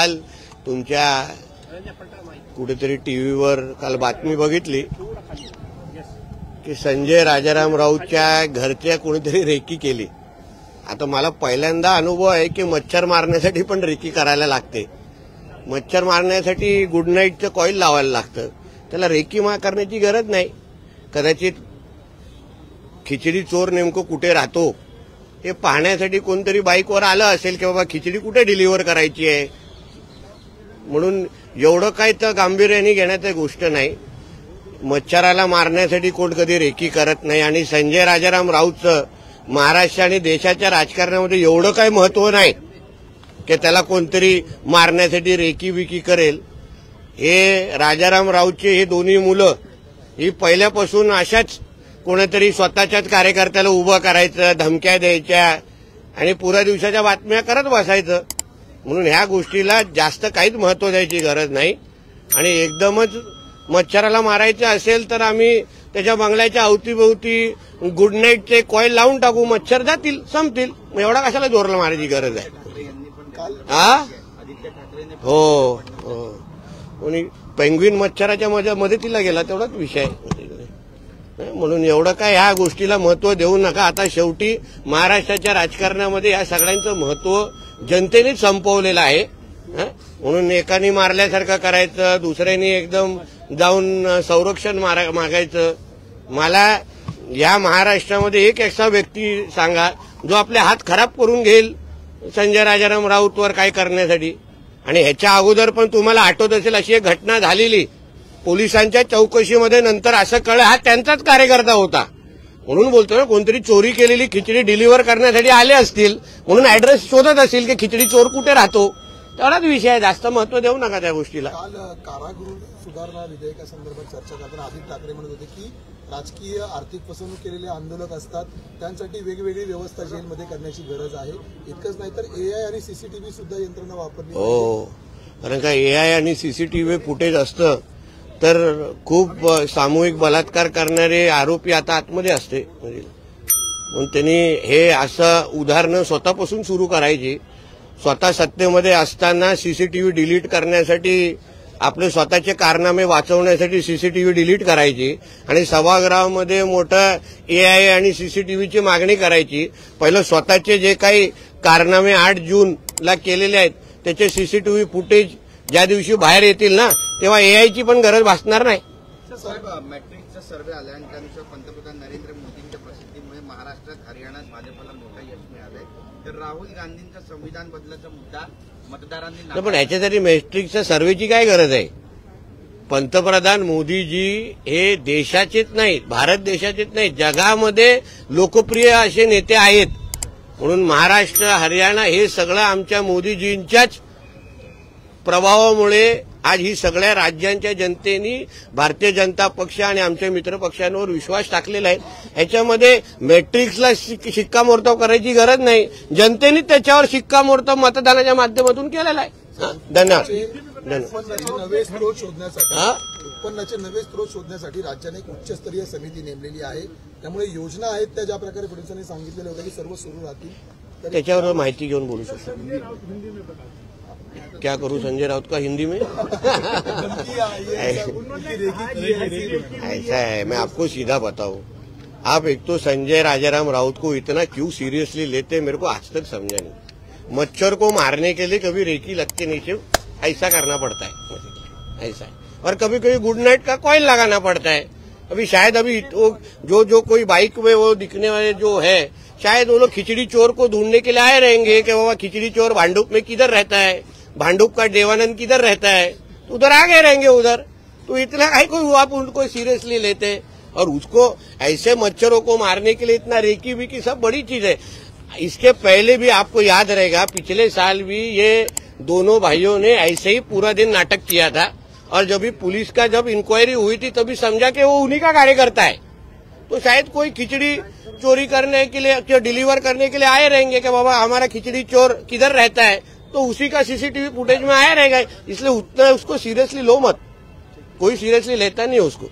काल तुमच्या कुठेतरी टीव्हीवर काल बातमी बघितली की संजय राजाराम राऊतच्या घरच्या कोणीतरी रेकी केली। आता मला पहिल्यांदा अनुभव आहे की मच्छर मारण्यासाठी पण रेकी करायला लागते। मच्छर मारण्यासाठी गुड नाईटचं कॉईल लावायला लागतं, त्याला रेकी करण्याची गरज नाही। कदाचित खिचडी चोर नेमकं कुठे राहतो हे पाहण्यासाठी कोणतरी बाईकवर आलं असेल की बाबा खिचडी कुठे डिलिव्हर करायची आहे, म्हणून एवढं काय तर गांभीर्याने घेण्याची गोष्ट नाही। मच्छराला मारण्यासाठी कोण कधी रेकी करत नाही आणि संजय राजाराम राऊतचं महाराष्ट्र आणि देशाच्या राजकारणामध्ये एवढं काय महत्व नाही की त्याला कोणतरी मारण्यासाठी रेकी विकी करेल। हे राजाराम राऊतचे हे दोन्ही मुलं ही पहिल्यापासून अशाच कोणीतरी स्वतःच्याच कार्यकर्त्याला उभं करायचं, धमक्या द्यायच्या आणि पुऱ्या दिवसाच्या बातम्या करत बसायचं, म्हणून ह्या गोष्टीला जास्त काहीच महत्व द्यायची गरज नाही। आणि एकदमच मच्छराला मारायचं असेल तर आम्ही त्याच्या बंगल्याच्या अवतीभोवती गुड नाईटचे कॉईल लावून टाकू, मच्छर जातील, संपतील। एवढा कशाला जोरला मारायची गरज आहे? हो हो, कोणी पेंग्विन मच्छराच्या मदतीला गेला तेवढाच विषय, म्हणून एवढं काय ह्या गोष्टीला महत्व देऊ नका। आता शेवटी महाराष्ट्राच्या राजकारणामध्ये या सगळ्यांचं महत्व जनतेनेच संपवलेलं आहे, म्हणून एकाने मारल्यासारखं करायचं, दुसऱ्याने एकदम जाऊन संरक्षण मागायचं। मला या महाराष्ट्रामध्ये एक असा व्यक्ती सांगा जो आपले हात खराब करून घेईल संजय राजाराम राऊतवर काय करण्यासाठी। आणि ह्याच्या अगोदर पण तुम्हाला आठवत असेल अशी एक घटना झालेली, पोलिसांच्या चौकशीमध्ये नंतर असं कळलं हा त्यांचाच कार्यकर्ता होता, म्हणून बोलतो ना कोणतरी चोरी केलेली खिचडी डिलिव्हर करण्यासाठी आले असतील, म्हणून ऍड्रेस शोधत असतील की खिचडी चोर कुठे राहतो, तेवढाच विषय आहे, जास्त महत्व देऊ नका त्या गोष्टीला। काल कारागृह सुधारणा विधेयकासंदर्भात चर्चा करताना आदित्य ठाकरे म्हणत होते की राजकीय आर्थिक फसवणूक केलेले आंदोलक असतात त्यांसाठी वेगवेगळी व्यवस्था जेलमध्ये करण्याची गरज आहे। इतकंच नाही तर एआय आणि सीसीटीव्ही सुद्धा यंत्रणा वापरली हो, कारण का एआय आणि सीसीटीव्ही फुटेज असतं तर खूप सामूहिक बलात्कार करणारे आरोपी आता आतमध्ये असते, म्हणून त्यांनी हे असं उदाहरणं स्वतःपासून सुरू करायची। स्वतः सत्तेमध्ये असताना सीसीटीव्ही डिलीट करण्यासाठी, आपले स्वतःचे कारनामे वाचवण्यासाठी सीसीटीव्ही डिलीट करायची आणि सभागृहामध्ये मोठं एआय आणि सीसीटीव्हीची मागणी करायची। पहिलं स्वतःचे जे काही कारनामे 8 जूनला केलेले आहेत त्याचे सीसीटीव्ही फुटेज ज्या दिवशी बाहेर येतील ना तेव्हा एआयची पण गरज भासणार नाही। साहेब, मॅट्रिक्सचा सर्व्हे आला आणि त्यानुसार पंतप्रधान नरेंद्र मोदींच्या प्रसिद्धीमुळे महाराष्ट्रात हरियाणात भाजपला मोठं यश मिळालंय, तर राहुल गांधींचा संविधान बदलाचा मुद्दा मतदारांनी पण ह्याच्यासाठी मॅट्रिक्सच्या सर्व्हेची काय गरज आहे? पंतप्रधान मोदीजी हे देशाचेच नाही, भारत देशाचेच नाही, जगामध्ये लोकप्रिय असे नेते आहेत, म्हणून महाराष्ट्र हरियाणा हे सगळं आमच्या मोदीजींच्याच प्रभावामुळे आज ही सगळ्या राज्यांच्या जनतेने भारतीय जनता पक्ष आणि आमच्या मित्र पक्षांवर विश्वास टाकलेला आहे। ह्याच्यामध्ये मॅट्रिक्सला शिक्कामोर्तब करायची गरज नाही, जनतेने त्याच्यावर शिक्कामोर्तब मतदानाच्या माध्यमातून केलेला आहे। धन्यवाद। उत्पन्नाचे नवे स्रोत शोधण्यासाठी राज्याने एक उच्चस्तरीय समिती नेमलेली आहे, त्यामुळे योजना आहेत त्या ज्या प्रकारे फडणवीसांनी सांगितलेल्या होत्या की सर्व सुरू राहतील, त्याच्यावर माहिती घेऊन बोलू शकतो। क्या करूं संजय राउत का हिंदी में? ऐसा है, मैं आपको सीधा बताऊं, आप एक तो संजय राजाराम राउत को इतना क्यों सीरियसली लेते मेरे को आज तक समझा नहीं। मच्छर को मारने के लिए कभी रेकी लगते नीचे ऐसा करना पड़ता है, ऐसा है, और कभी कभी गुड नाइट का कॉइल लगाना पड़ता है। अभी शायद अभी जो कोई बाइक में वो दिखने वाले जो है, शायद वो लोग खिचड़ी चोर को ढूंढने के लिए आए रहेंगे कि बाबा खिचड़ी चोर भांडुप में किधर रहता है, भांडुप का देवानंद किधर रहता है, तो उधर आ गए रहेंगे उधर। तो इतना है कोई आप उनको सीरियसली लेते, और उसको ऐसे मच्छरों को मारने के लिए इतना रेकी विकी सब बड़ी चीज है। इसके पहले भी आपको याद रहेगा पिछले साल भी ये दोनों भाइयों ने ऐसे ही पूरा दिन नाटक किया था, और जब भी पुलिस का जब इंक्वायरी हुई थी तभी समझा कि वो उन्हीं का कार्यकर्ता है। तो शायद कोई खिचड़ी चोरी करने के लिए, डिलीवर करने के लिए आए रहेंगे कि बाबा हमारा खिचड़ी चोर किधर रहता है, तो उसी का सीसीटीवी फुटेज में आया रहेगा, इसलिए उतना उसको सीरियसली लो मत, कोई सीरियसली लेता नहीं उसको।